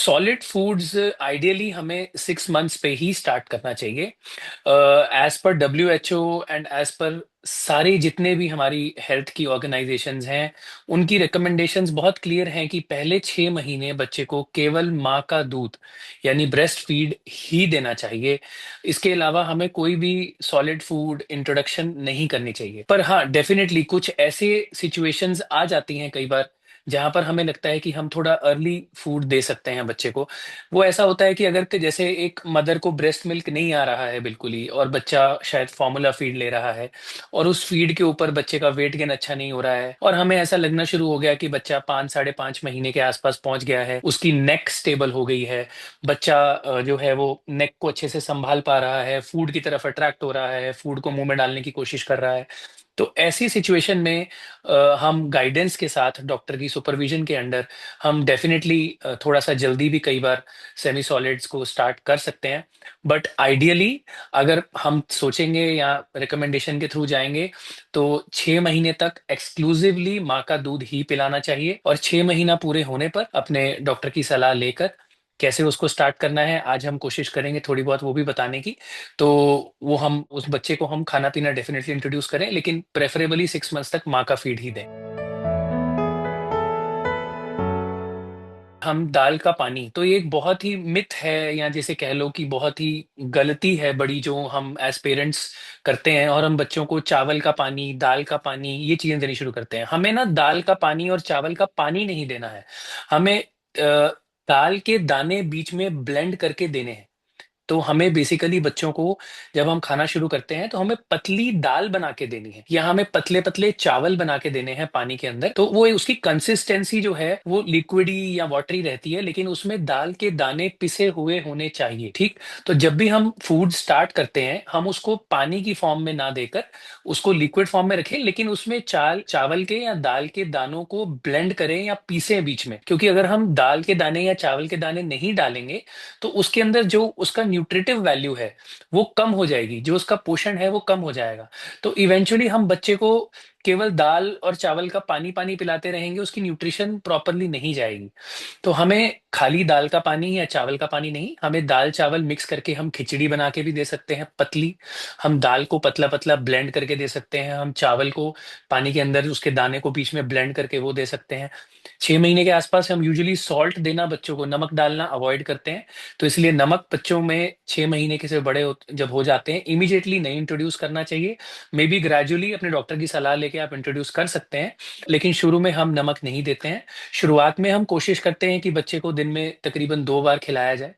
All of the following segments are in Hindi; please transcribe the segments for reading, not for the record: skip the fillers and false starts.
सॉलिड फूड्स आइडियली हमें 6 मंथ्स पे ही स्टार्ट करना चाहिए। As per WHO and as per सारे जितने भी हमारी हेल्थ की ऑर्गेनाइजेशंस हैं, उनकी रिकमेंडेशंस बहुत क्लियर हैं कि पहले 6 महीने बच्चे को केवल माँ का दूध यानी ब्रेस्ट फीड ही देना चाहिए। इसके अलावा हमें कोई भी सॉलिड फूड इंट्रोडक्शन नहीं करनी चाहिए। पर हाँ, डेफिनेटली कुछ ऐसे सिचुएशंस आ जाती हैं कई बार जहाँ पर हमें लगता है कि हम थोड़ा अर्ली फूड दे सकते हैं बच्चे को। वो ऐसा होता है कि अगर जैसे एक मदर को ब्रेस्ट मिल्क नहीं आ रहा है बिल्कुल ही, और बच्चा शायद फॉर्मूला फीड ले रहा है, और उस फीड के ऊपर बच्चे का वेट गेन अच्छा नहीं हो रहा है, और हमें ऐसा लगना शुरू हो गया कि बच्चा 5 साढ़े 5 महीने के आसपास पहुंच गया है, उसकी नेक स्टेबल हो गई है, बच्चा जो है वो नेक को अच्छे से संभाल पा रहा है, फूड की तरफ अट्रैक्ट हो रहा है, फूड को मुंह में डालने की कोशिश कर रहा है। तो ऐसी सिचुएशन में हम गाइडेंस के साथ डॉक्टर की सुपरविजन के अंडर हम डेफिनेटली थोड़ा सा जल्दी भी कई बार सेमी सॉलिड्स को स्टार्ट कर सकते हैं। बट आइडियली अगर हम सोचेंगे या रिकमेंडेशन के थ्रू जाएंगे तो 6 महीने तक एक्सक्लूसिवली माँ का दूध ही पिलाना चाहिए, और 6 महीना पूरे होने पर अपने डॉक्टर की सलाह लेकर कैसे उसको स्टार्ट करना है आज हम कोशिश करेंगे थोड़ी बहुत वो भी बताने की। तो वो हम उस बच्चे को हम खाना-पीना डेफ़िनिटली इंट्रोड्यूस करें, लेकिन प्रेफ़रेबली 6 मंथ्स तक माँ का फ़ीड ही दें। हम दाल का पानी, तो ये एक बहुत ही मिथ है, या जैसे कह लो कि बहुत ही गलती है बड़ी, जो हम एज़ पेरेंट्स करते हैं, और हम बच्चों को चावल का पानी, दाल का पानी ये चीज़ें देनी शुरू करते हैं। हमें ना दाल का पानी और चावल का पानी नहीं देना है। हमें दाल के दाने बीच में ब्लेंड करके देने हैं। तो हमें बेसिकली बच्चों को जब हम खाना शुरू करते हैं तो हमें पतली दाल बना के देनी है, या हमें पतले-पतले चावल बना के देने हैं पानी के अंदर। तो वो उसकी कंसिस्टेंसी जो है वो लिक्विडी या वाटरी रहती है, लेकिन उसमें दाल के दाने पिसे हुए होने चाहिए, ठीक? तो जब भी हम फूड स्टार्ट करते हैं, हम उसको पानी की फॉर्म में ना देकर उसको लिक्विड फॉर्म में रखें, लेकिन उसमें चावल के या दाल के दानों को ब्लेंड करें या पीसें बीच में। क्योंकि अगर हम दाल के दाने या चावल के दाने नहीं डालेंगे तो उसके अंदर जो उसका न्यूट्रिटिव वैल्यू है वो कम हो जाएगी, जो उसका पोषण है वो कम हो जाएगा। तो इवेंचुअली हम बच्चे को केवल दाल और चावल का पानी-पानी पिलाते रहेंगे, उसकी न्यूट्रिशन प्रॉपरली नहीं जाएगी। तो हमें खाली दाल का पानी या चावल का पानी नहीं, हमें दाल-चावल मिक्स करके हम खिचड़ी बना के भी दे सकते हैं पतली। हम दाल को पतला-पतला ब्लेंड करके दे सकते हैं, हम चावल को पानी के अंदर उसके दाने को बीच में ब्लेंड करके वो दे सकते हैं। 6 महीने के आसपास हम यूजुअली सॉल्ट देना बच्चों को, नमक डालना अवॉइड करते हैं। तो इसलिए नमक बच्चों में 6 महीने के से बड़े जब हो जाते हैं, इमीडिएटली नहीं इंट्रोड्यूस करना चाहिए। मे बी ग्रेजुअली अपने डॉक्टर की सलाह लेके आप इंट्रोड्यूस कर सकते हैं, लेकिन शुरू में हम नमक नहीं देते हैं। शुरुआत में हम कोशिश करते हैं कि बच्चे को दिन में तकरीबन 2 बार खिलाया जाए।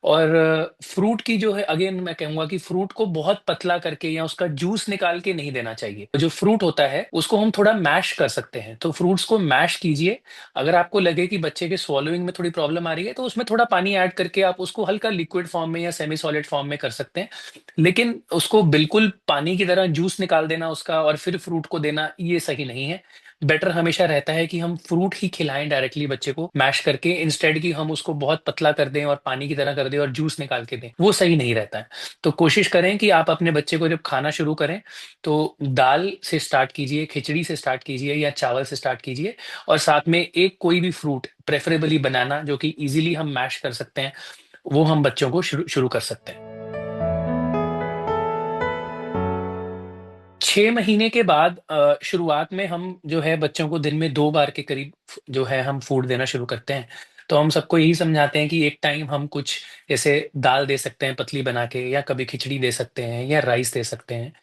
और फ्रूट की जो है, अगेन मैं कहूँगा कि फ्रूट को बहुत पतला करके या उसका जूस निकाल के नहीं देना चाहिए। जो फ्रूट होता है उसको हम थोड़ा मैश कर सकते हैं, तो फ्रूट्स को मैश कीजिए। अगर आपको लगे कि बच्चे के स्वॉलोइंग में थोड़ी प्रॉब्लम आ रही है तो उसमें थोड़ा पानी ऐड करके आप उसको हल्का लिक्विड फॉर्म में या सेमी सॉलिड फॉर्म में कर सकते हैं। लेकिन उसको बिल्कुल पानी की तरह जूस निकाल देना उसका और फिर फ्रूट को देना, ये सही नहीं है। बेटर हमेशा रहता है कि हम फ्रूट ही खिलाएँ डायरेक्टली बच्चे को मैश करके, इंस्टेड कि हम उसको बहुत पतला कर दें और पानी की तरह कर दें और जूस निकाल के दें, वो सही नहीं रहता है। तो कोशिश करें कि आप अपने बच्चे को जब खाना शुरू करें, तो दाल से स्टार्ट कीजिए, खिचड़ी से स्टार्ट कीजिए या चावल से स्टार्ट कीजिए, और साथ में एक कोई भी फ्रूट, प्रेफरेबली बनाना, जो कि ईज़िली हम मैश कर सकते हैं, वो हम बच्चों को शुरू शुरू कर सकते हैं। 6 महीने के बाद शुरुआत में हम जो है बच्चों को दिन में 2 बार के करीब जो है हम फूड देना शुरू करते हैं। तो हम सबको यही समझाते हैं कि एक टाइम हम कुछ जैसे दाल दे सकते हैं पतली बना के, या कभी खिचड़ी दे सकते हैं या राइस दे सकते हैं।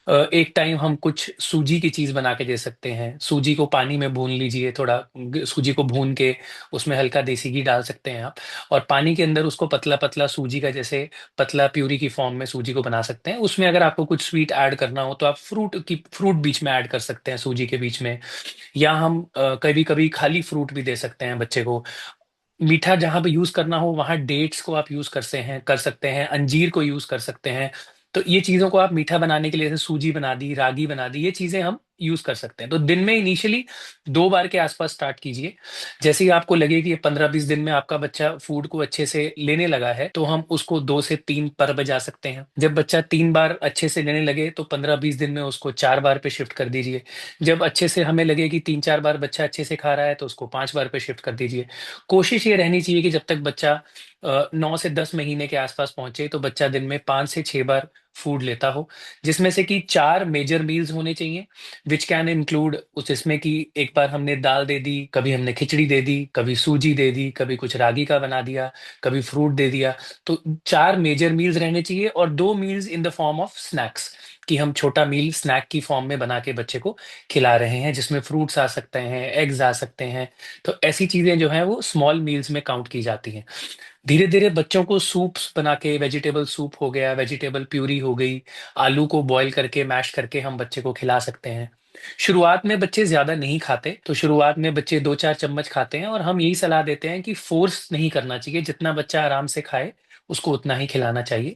एक टाइम हम कुछ सूजी की चीज़ बना के दे सकते हैं। सूजी को पानी में भून लीजिए, थोड़ा सूजी को भून के उसमें हल्का देसी घी डाल सकते हैं आप, और पानी के अंदर उसको पतला-पतला सूजी का जैसे पतला प्यूरी की फॉर्म में सूजी को बना सकते हैं। उसमें अगर आपको कुछ स्वीट ऐड करना हो तो आप फ्रूट बीच में ऐड कर सकते हैं सूजी के बीच में, या हम कभी-कभी खाली फ्रूट भी दे सकते हैं बच्चे को। मीठा जहाँ पे यूज़ करना हो वहाँ डेट्स को आप यूज़ कर सकते हैं, अंजीर को यूज़ कर सकते हैं। तो ये चीज़ों को आप मीठा बनाने के लिए, जैसे सूजी बना दी, रागी बना दी, ये चीज़ें हम यूज़ कर सकते हैं। तो दिन में इनिशियली 2 बार के आस-पास स्टार्ट कीजिए। जैसे ही आपको लगे कि 15-20 दिन में आपका बच्चा फूड को अच्छे से लेने लगा है, तो हम उसको 2 से 3 पर बजा सकते हैं। जब बच्चा 3 बार अच्छे से लेने लगे, तो 15-20 दिन में उसको 4 बार पे शिफ्ट कर दीजिए। जब अच्छे से हमें लगे कि 3-4 बार बच्चा अच्छे से खा रहा है, तो उसको 5 बार पे शिफ्ट कर दीजिए। कोशिश ये रहनी चाहिए कि जब तक बच्चा 9 से 10 महीने के आस-पास पहुँचे, तो बच्चा दिन में 5 से 6 बार फूड लेता हो, जिसमें से कि 4 मेजर मील्स होने चाहिए, व्हिच कैन इंक्लूड उस जिसमें कि एक बार हमने दाल दे दी, कभी हमने खिचड़ी दे दी, कभी सूजी दे दी, कभी कुछ रागी का बना दिया, कभी फ्रूट दे दिया। तो 4 मेजर मील्स रहने चाहिए और 2 meals in the form of snacks, कि हम छोटा मील स्नैक की फॉर्म में बना के बच्चे को खिला रहे हैं, जिसमें फ्रूट्स आ सकते हैं, एग्स आ सकते हैं। तो ऐसी चीज़ें जो हैं वो स्मॉल मील्स में काउंट की जाती हैं। धीरे-धीरे बच्चों को सूप्स बना के, वेजिटेबल सूप हो गया, वेजिटेबल प्यूरी हो गई, आलू को बॉयल करके, मैश करके हम बच्चे को खिला सकते हैं। शुरुआत में बच्चे ज़्यादा नहीं खाते, तो शुरुआत में बच्चे 2-4 चम्मच खाते हैं और हम यही सलाह देते हैं कि फ़ोर्स नहीं करना चाहिए, जितना बच्चा आराम से खाए, उसको उतना ही खिलाना चाहिए।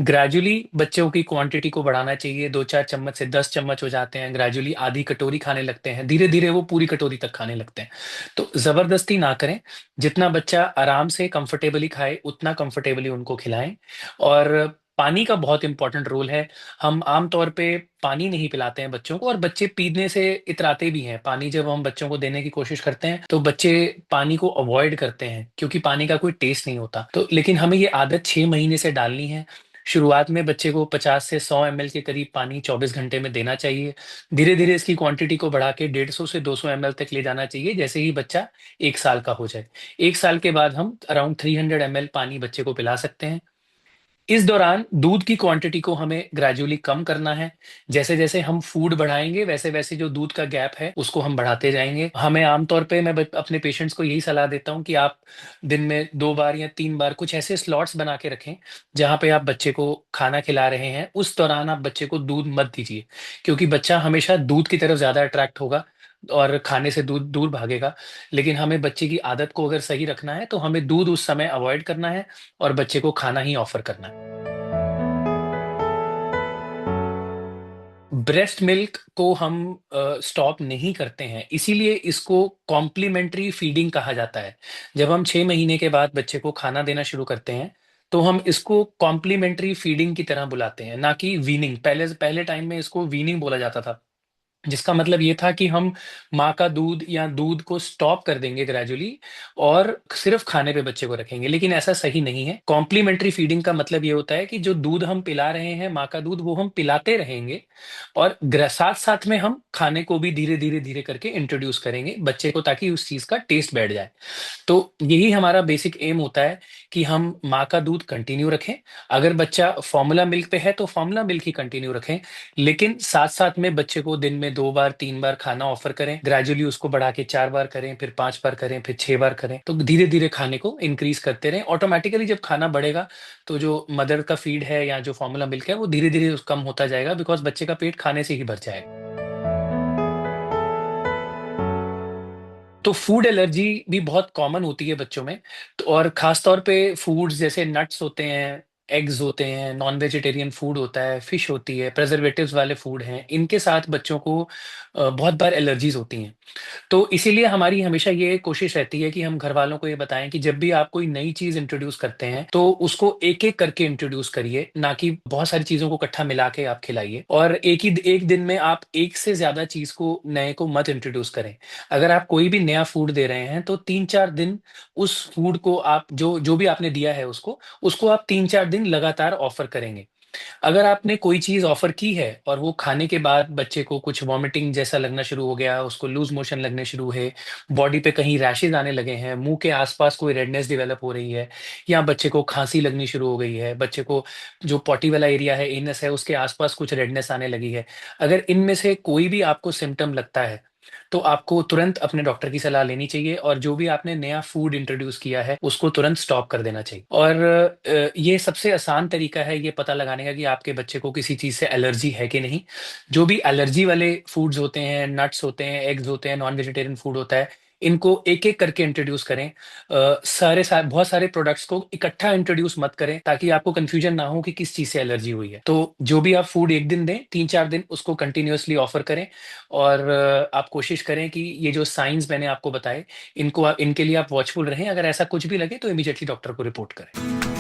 ग्रेजुअली बच्चों की क्वांटिटी को बढ़ाना चाहिए, 2-4 चम्मच से 10 चम्मच हो जाते हैं, ग्रेजुअली आधी कटोरी खाने लगते हैं, धीरे-धीरे वो पूरी कटोरी तक खाने लगते हैं। तो ज़बरदस्ती ना करें, जितना बच्चा आराम से कंफर्टेबली खाए, उतना कंफर्टेबली उनको खिलाएँ। और पानी का बहुत इम्पोर्टेंट रोल है। हम आम तौर पे पानी नहीं पिलाते हैं बच्चों को और बच्चे पीने से इतराते भी हैं। पानी जब हम बच्चों को देने की कोशिश करते हैं, तो बच्चे पानी को अवॉइड करते हैं, क्योंकि पानी का कोई टेस्ट नहीं होता। तो लेकिन हमें ये आदत 6 महीने से डालनी है। शुरुआत में बच्चे को 50 से 100 एमएल के करीब पानी 24 घंटे में देना चाहिए। धीरे-धीरे इसकी क्वांटिटी को बढ़ा के 150 से 200 एमएल तक ले जाना चाहिए, जैसे ही बच्चा 1 साल का हो जाए। 1 साल के बाद हम अराउंड 300 एमएल पानी बच्चे को पिला सकते हैं। इस दौरान दूध की क्वांटिटी को हमें ग्रेजुअली कम करना है। जैसे-जैसे हम फूड बढ़ाएँगे, वैसे-वैसे जो दूध का गैप है, उसको हम बढ़ाते जाएँगे। हमें आम तौर पे मैं ब अपने पेशेंट्स को यही सलाह देता हूँ कि आप दिन में 2 बार या 3 बार कुछ ऐसे स्लॉट्स बना के रखें, जहाँ पे आप बच्चे को खाना खिला रहे हैं, उस दौरान आप बच्चे को दूध मत दीजिए। क्योंकि बच्चा हमेशा दूध की तरफ ज़्यादा अट्रैक्ट होगा और खाने से दूर दूर भागेगा। लेकिन हमें बच्चे की आदत को अगर सही रखना है, तो हमें दूध उस समय अवॉइड करना है और बच्चे को खाना ही ऑफ़र करना है। ब्रेस्ट मिल्क को हम स्टॉप नहीं करते हैं, इसीलिए इसको कॉम्प्लीमेंट्री फीडिंग कहा जाता है। जब हम 6 महीने के बाद बच्चे को खाना देना शुरू करते हैं, तो हम इसको कॉम्प्लीमेंट्री फीडिंग की तरह बुलाते हैं, ना कि वीनिंग। पहले पहले टाइम में इसको वीनिंग बोला जाता था। जिसका मतलब ये था कि हम माँ का दूध या दूध को स्टॉप कर देंगे ग्रेजुअली और सिर्फ़ खाने पे बच्चे को रखेंगे, लेकिन ऐसा सही नहीं है। कॉम्प्लीमेंट्री फीडिंग का मतलब ये होता है कि जो दूध हम पिला रहे हैं, माँ का दूध, वो हम पिलाते रहेंगे और साथ-साथ में हम खाने को भी धीरे-धीरे, धीरे करके इंट्रोड्यूस करेंगे बच्चे को, ताकि उस चीज़ का टेस्ट बैठ जाए। तो यही हमारा बेसिक एम होता है कि हम माँ का दूध कंटिन्यू रखें। अगर बच्चा फ़ॉर्मूला मिल्क पे है, तो फ़ॉर्मूला मिल्क ही कंटिन्यू रखें। लेकिन साथ-साथ में बच्चे को दिन में 2 बार, 3 बार खाना ऑफ़र करें। ग्रेजुअली उसको बढ़ा के 4 बार करें, फिर 5 बार करें, फिर 6 बार करें। तो धीरे-धीरे खाने को इंक्रीज़ करते रहें। ऑटोमैटिकली जब खाना बढ़ेगा, तो जो मदर का फीड है या जो फ़ॉर्मूला मिल्क है, वो धीरे-धीरे कम होता जाएगा, बिकॉज़ बच्चे का पेट खाने से ही भर जाएगा। तो फूड एलर्जी भी बहुत कॉमन होती है बच्चों में, तो और ख़ास तौर पे फूड्स जैसे नट्स होते हैं, एग्स होते हैं, नॉन वेजिटेरियन फूड होता है, फिश होती है, प्रिजर्वेटिव्स वाले फूड हैं, इनके साथ बच्चों को बहुत बार एलर्जीज़ होती हैं। तो इसीलिए हमारी हमेशा ये कोशिश रहती है कि हम घरवालों को ये बताएँ कि जब भी आप कोई नई चीज़ इंट्रोड्यूस करते हैं, तो उसको एक-एक करके इंट्रोड्यूस करिए, ना कि बहुत सारी चीज़ों को इकट्ठा मिला के आप खिलाइए। और एक दिन में आप एक से ज़्यादा चीज़ को नए को मत इंट्रोड्यूस करें। अगर आप कोई भी नया फूड दे रहे हैं, तो 3-4 दिन उस फूड को आप जो जो भी आपने दिया है उसको आप 3-4 दिन लगातार ऑफ़र करेंगे। अगर आपने कोई चीज़ ऑफ़र की है और वो खाने के बाद बच्चे को कुछ वॉमिटिंग जैसा लगना शुरू हो गया, उसको लूज़ मोशन लगने शुरू हुए, बॉडी पे कहीं रैशेज़ आने लगे हैं, मुँह के आस-पास कोई रेडनेस डेवलप हो रही है या बच्चे को खाँसी लगनी शुरू हो गई है, बच्चे को जो पॉटी वाला एरिया है, एनस है, उसके आस-पास कुछ रेडनेस आने लगी है। अगर इनमें से कोई भी आपको सिम्पटम लगता है, तो आपको तुरंत अपने डॉक्टर की सलाह लेनी चाहिए और जो भी आपने नया फूड इंट्रोड्यूस किया है, उसको तुरंत स्टॉप कर देना चाहिए। और ये सबसे आसान तरीका है ये पता लगाने का कि आपके बच्चे को किसी चीज़ से एलर्जी है कि नहीं। जो भी एलर्जी वाले फूड्स होते हैं, नट्स होते हैं, एग्स होते हैं, नॉन वेजिटेरियन फूड होता है, इनको एक-एक करके इंट्रोड्यूस करें। बहुत सारे प्रोडक्ट्स को इकट्ठा इंट्रोड्यूस मत करें ताकि आपको कन्फ्यूजन ना हो कि किस चीज़ से एलर्जी हुई है। तो जो भी आप फूड 1 दिन दें, 3-4 दिन उसको कंटिन्यूअसली ऑफ़र करें और आप कोशिश करें कि ये जो साइन्स मैंने आपको बताए, इनके लिए आप वॉचफुल रहें। अगर ऐसा कुछ भी लगे तो इमीडिएटली डॉक्टर को रिपोर्ट करें।